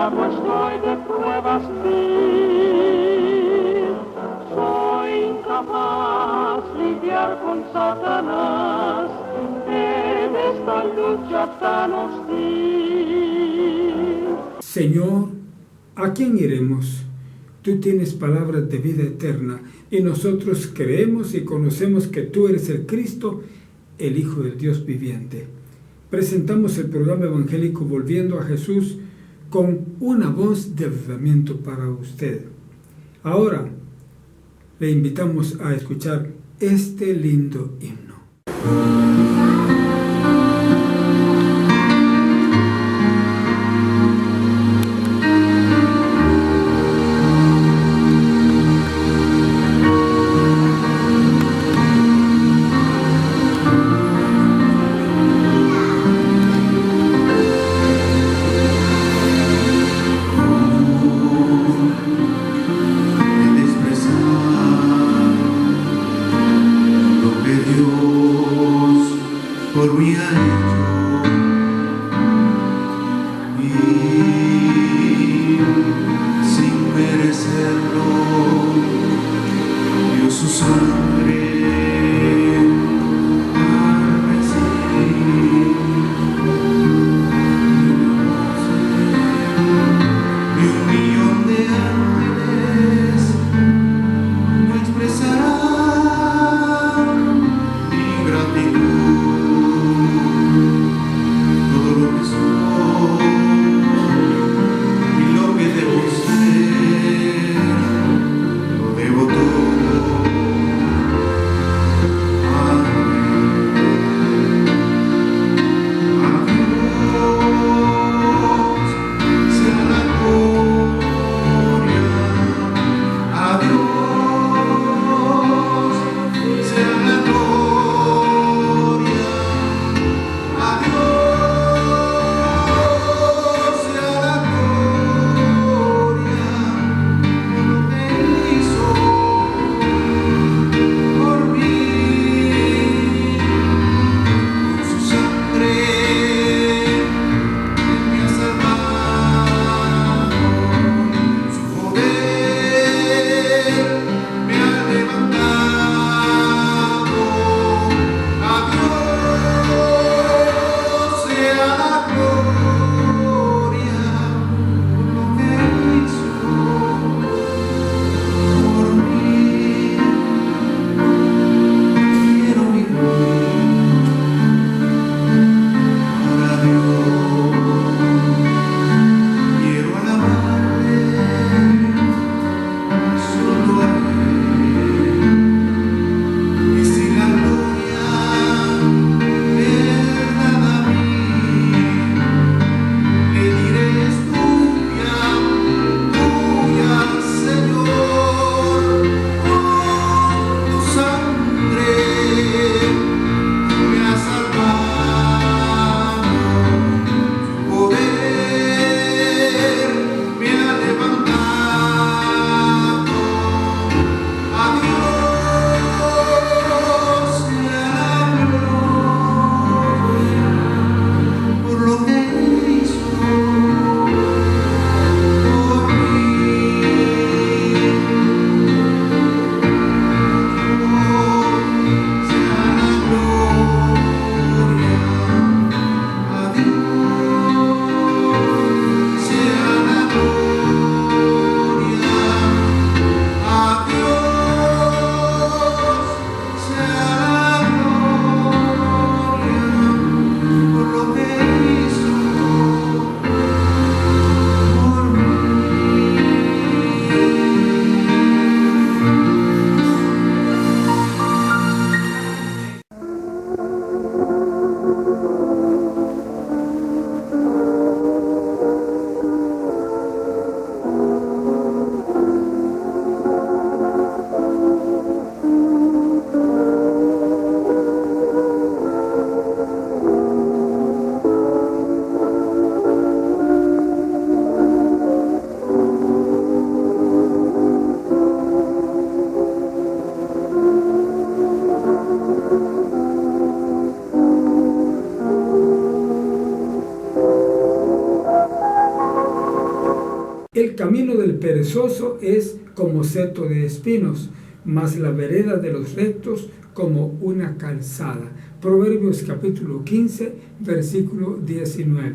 esclavo estoy de pruebas mil. Soy incapaz lidiar con Satanás en esta lucha tan hostil. Señor, ¿a quién iremos? Tú tienes palabras de vida eterna y nosotros creemos y conocemos que tú eres el Cristo, el Hijo del Dios viviente. Presentamos el programa evangélico Volviendo a Jesús con una voz de avivamiento para usted. Ahora le invitamos a escuchar este lindo himno. Dios El camino del perezoso es como seto de espinos, mas la vereda de los rectos como una calzada. Proverbios capítulo 15, versículo 19.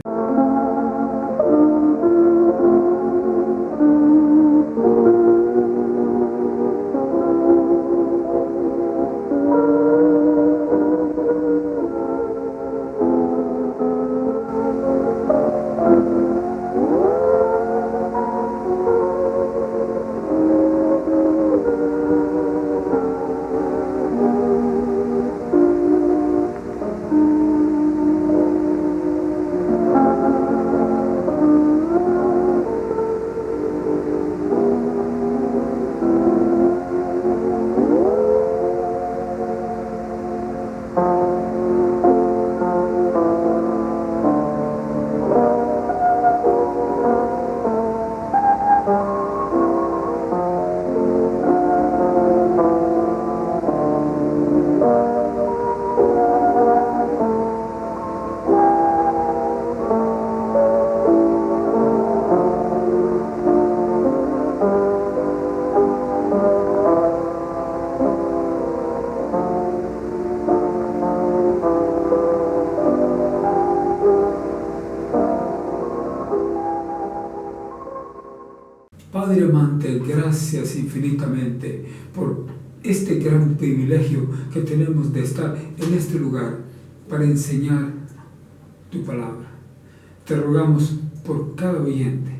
Padre amante, gracias infinitamente por este gran privilegio que tenemos de estar en este lugar para enseñar tu palabra. Te rogamos por cada oyente,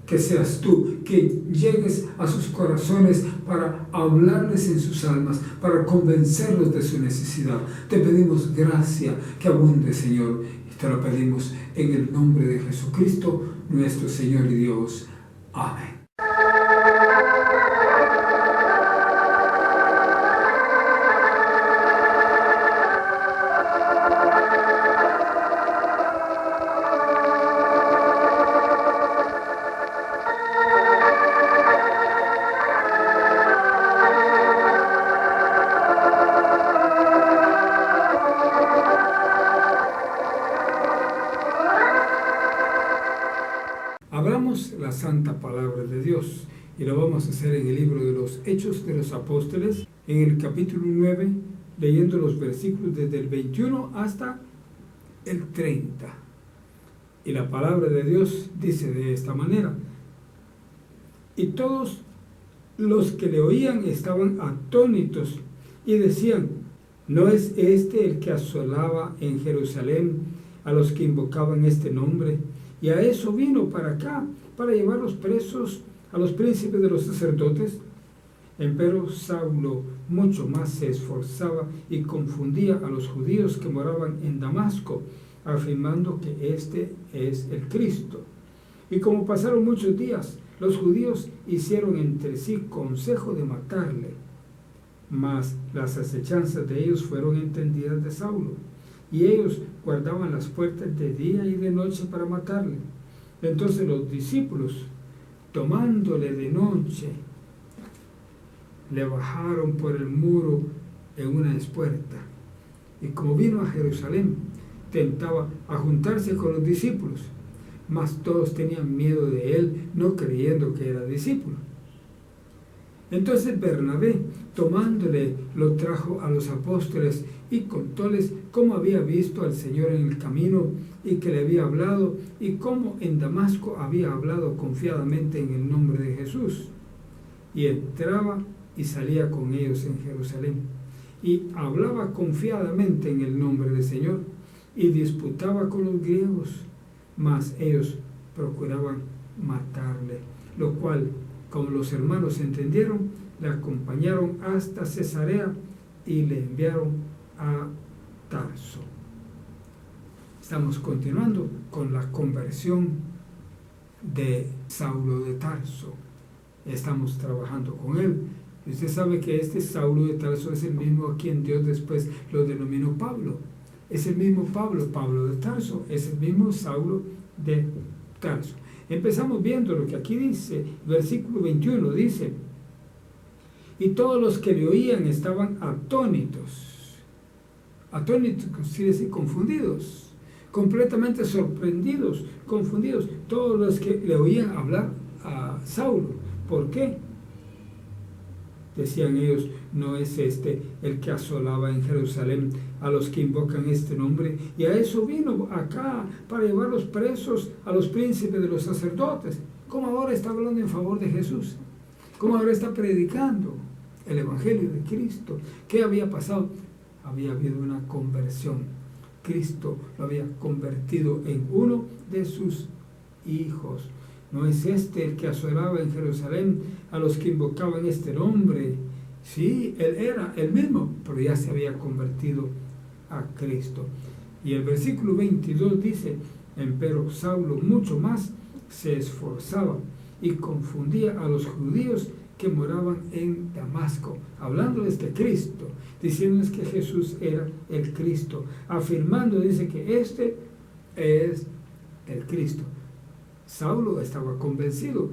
que seas tú, que llegues a sus corazones para hablarles en sus almas, para convencerlos de su necesidad. Te pedimos gracia que abunde, Señor, y te lo pedimos en el nombre de Jesucristo, nuestro Señor y Dios. Amén. Abramos la santa palabra de Dios y lo vamos a hacer en el libro de los Hechos de los Apóstoles, en el capítulo 9, leyendo los versículos desde el 21 hasta el 30. Y la palabra de Dios dice de esta manera: y todos los que le oían estaban atónitos y decían: ¿no es este el que asolaba en Jerusalén a los que invocaban este nombre? Y a eso vino para acá, para llevarlos presos a los príncipes de los sacerdotes. Empero Saulo mucho más se esforzaba y confundía a los judíos que moraban en Damasco, afirmando que este es el Cristo. Y como pasaron muchos días, los judíos hicieron entre sí consejo de matarle. Mas las acechanzas de ellos fueron entendidas de Saulo, y ellos guardaban las puertas de día y de noche para matarle. Entonces los discípulos, tomándole de noche, le bajaron por el muro en una espuerta. Y como vino a Jerusalén, tentaba a juntarse con los discípulos, mas todos tenían miedo de él, no creyendo que era discípulo. Entonces Bernabé, tomándole, lo trajo a los apóstoles y contóles cómo había visto al Señor en el camino y que le había hablado, y cómo en Damasco había hablado confiadamente en el nombre de Jesús. Y entraba y salía con ellos en Jerusalén, y hablaba confiadamente en el nombre del Señor, y disputaba con los griegos, mas ellos procuraban matarle, lo cual, como los hermanos entendieron, le acompañaron hasta Cesarea y le enviaron a Tarso. Estamos continuando con la conversión de Saulo de Tarso. Estamos trabajando con él. Usted sabe que este Saulo de Tarso es el mismo a quien Dios después lo denominó Pablo. Es el mismo Pablo de Tarso, es el mismo Saulo de Tarso. Empezamos viendo lo que aquí dice, versículo 21 dice: y todos los que le oían estaban atónitos. Atónitos quiere decir confundidos, completamente sorprendidos, confundidos. Todos los que le oían hablar a Saulo. ¿Por qué? Decían ellos, ¿no es este el que asolaba en Jerusalén a los que invocan este nombre? Y a eso vino acá, para llevarlos presos a los príncipes de los sacerdotes. ¿Cómo ahora está hablando en favor de Jesús? ¿Cómo ahora está predicando el Evangelio de Cristo? ¿Qué había pasado? Había habido una conversión. Cristo lo había convertido en uno de sus hijos. ¿No es este el que asolaba en Jerusalén a los que invocaban este nombre? Sí, él era el mismo, pero ya se había convertido a Cristo. Y el versículo 22 dice, empero Saulo mucho más se esforzaba y confundía a los judíos que moraban en Damasco, hablándoles de Cristo, diciéndoles que Jesús era el Cristo, afirmando, dice que este es el Cristo. Saulo estaba convencido.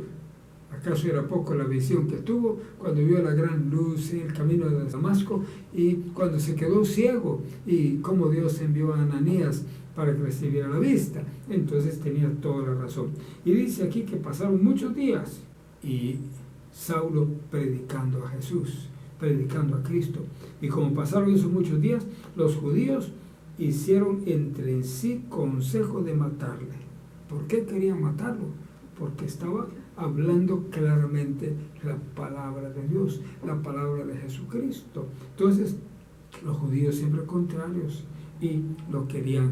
¿Acaso era poco la visión que tuvo cuando vio la gran luz en el camino de Damasco y cuando se quedó ciego y cómo Dios envió a Ananías para que recibiera la vista? Entonces tenía toda la razón. Y dice aquí que pasaron muchos días y Saulo predicando a Jesús, predicando a Cristo. Y como pasaron esos muchos días, los judíos hicieron entre sí consejo de matarle. ¿Por qué querían matarlo? Porque estaba hablando claramente la palabra de Dios, la palabra de Jesucristo. Entonces, los judíos siempre contrarios y lo querían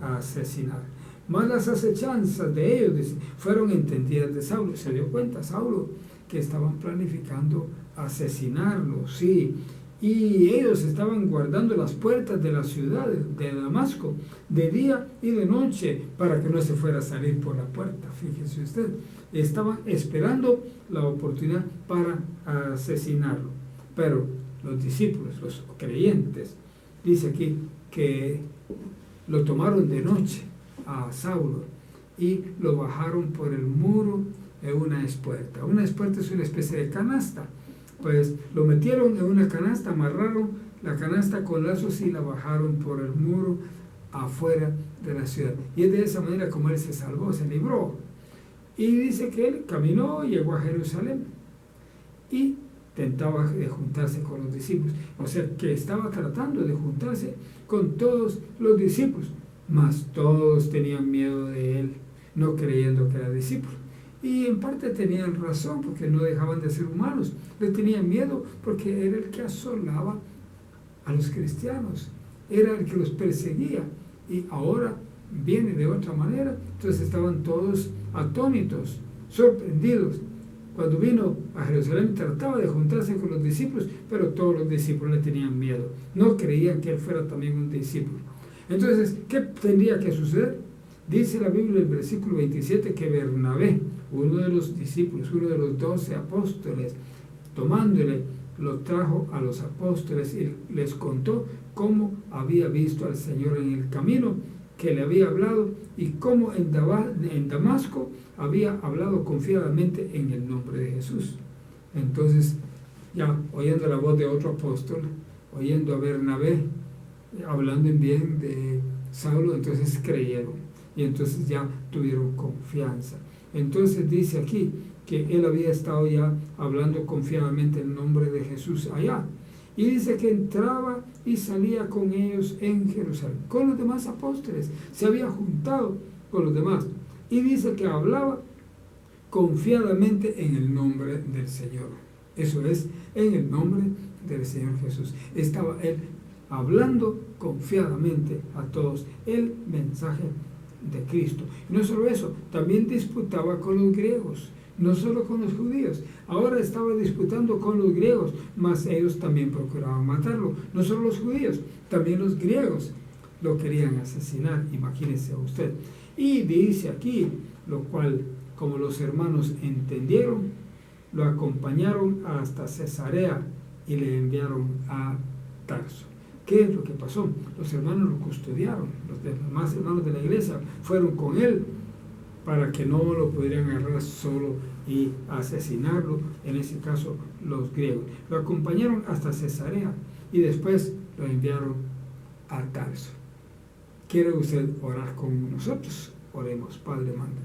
asesinar. Más las acechanzas de ellos fueron entendidas de Saulo. Se dio cuenta Saulo que estaban planificando asesinarlo, sí. Y ellos estaban guardando las puertas de la ciudad de Damasco de día y de noche para que no se fuera a salir por la puerta. Fíjese usted, estaban esperando la oportunidad para asesinarlo. Pero los discípulos, los creyentes, dice aquí que lo tomaron de noche a Saulo y lo bajaron por el muro en una espuerta. Una espuerta es una especie de canasta. Pues lo metieron en una canasta, amarraron la canasta con lazos y la bajaron por el muro afuera de la ciudad. Y es de esa manera como él se salvó, se libró. Y dice que él caminó, llegó a Jerusalén y tentaba de juntarse con los discípulos. O sea, que estaba tratando de juntarse con todos los discípulos, mas todos tenían miedo de él, no creyendo que era discípulo. Y en parte tenían razón, porque no dejaban de ser humanos. Le tenían miedo porque era el que asolaba a los cristianos, era el que los perseguía. Y ahora viene de otra manera. Entonces estaban todos atónitos, sorprendidos. Cuando vino a Jerusalén trataba de juntarse con los discípulos, pero todos los discípulos le tenían miedo. No creían que él fuera también un discípulo. Entonces, ¿qué tendría que suceder? Dice la Biblia en el versículo 27 que Bernabé, uno de los discípulos, uno de los 12 apóstoles, tomándole, lo trajo a los apóstoles y les contó cómo había visto al Señor en el camino, que le había hablado y cómo en Damasco había hablado confiadamente en el nombre de Jesús. Entonces, ya oyendo la voz de otro apóstol, oyendo a Bernabé, hablando en bien de Saulo, entonces creyeron. Y entonces ya tuvieron confianza. Entonces dice aquí que él había estado ya hablando confiadamente en el nombre de Jesús allá. Y dice que entraba y salía con ellos en Jerusalén, con los demás apóstoles. Se había juntado con los demás. Y dice que hablaba confiadamente en el nombre del Señor. Eso es, en el nombre del Señor Jesús. Estaba él hablando confiadamente a todos el mensaje de Cristo. Y no solo eso, también disputaba con los griegos, no solo con los judíos. Ahora estaba disputando con los griegos, mas ellos también procuraban matarlo. No solo los judíos, también los griegos lo querían asesinar, imagínese usted. Y dice aquí, lo cual, como los hermanos entendieron, lo acompañaron hasta Cesarea y le enviaron a Tarso. ¿Qué es lo que pasó? Los hermanos lo custodiaron, los demás hermanos de la iglesia fueron con él para que no lo pudieran agarrar solo y asesinarlo, en ese caso los griegos. Lo acompañaron hasta Cesarea y después lo enviaron a Tarso. ¿Quiere usted orar con nosotros? Oremos. Padre, manda.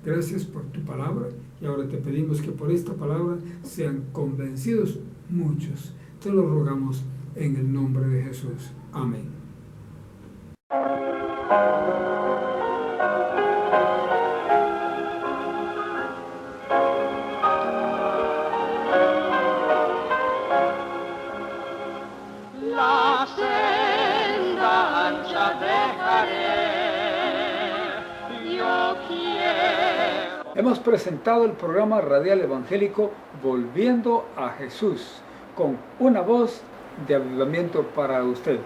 Gracias por tu palabra y ahora te pedimos que por esta palabra sean convencidos muchos. Te lo rogamos en el nombre de Jesús. Amén. La senda ancha dejaré, yo quiero. Hemos presentado el programa radial evangélico Volviendo a Jesús, con una voz de avivamiento para usted.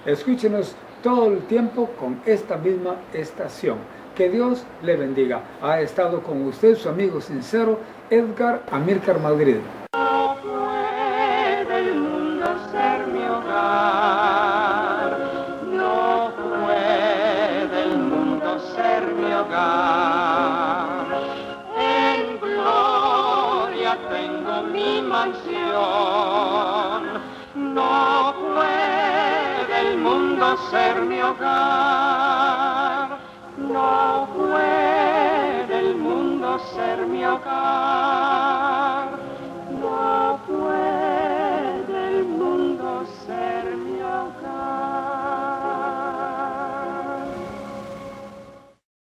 Escúchenos todo el tiempo con esta misma estación. Que Dios le bendiga. Ha estado con usted su amigo sincero, Edgar Amílcar Madrid. No puede el mundo ser mi hogar, no puede el mundo ser mi hogar. En gloria tengo mi mansión, no puede el mundo ser mi hogar, no puede el mundo ser mi hogar.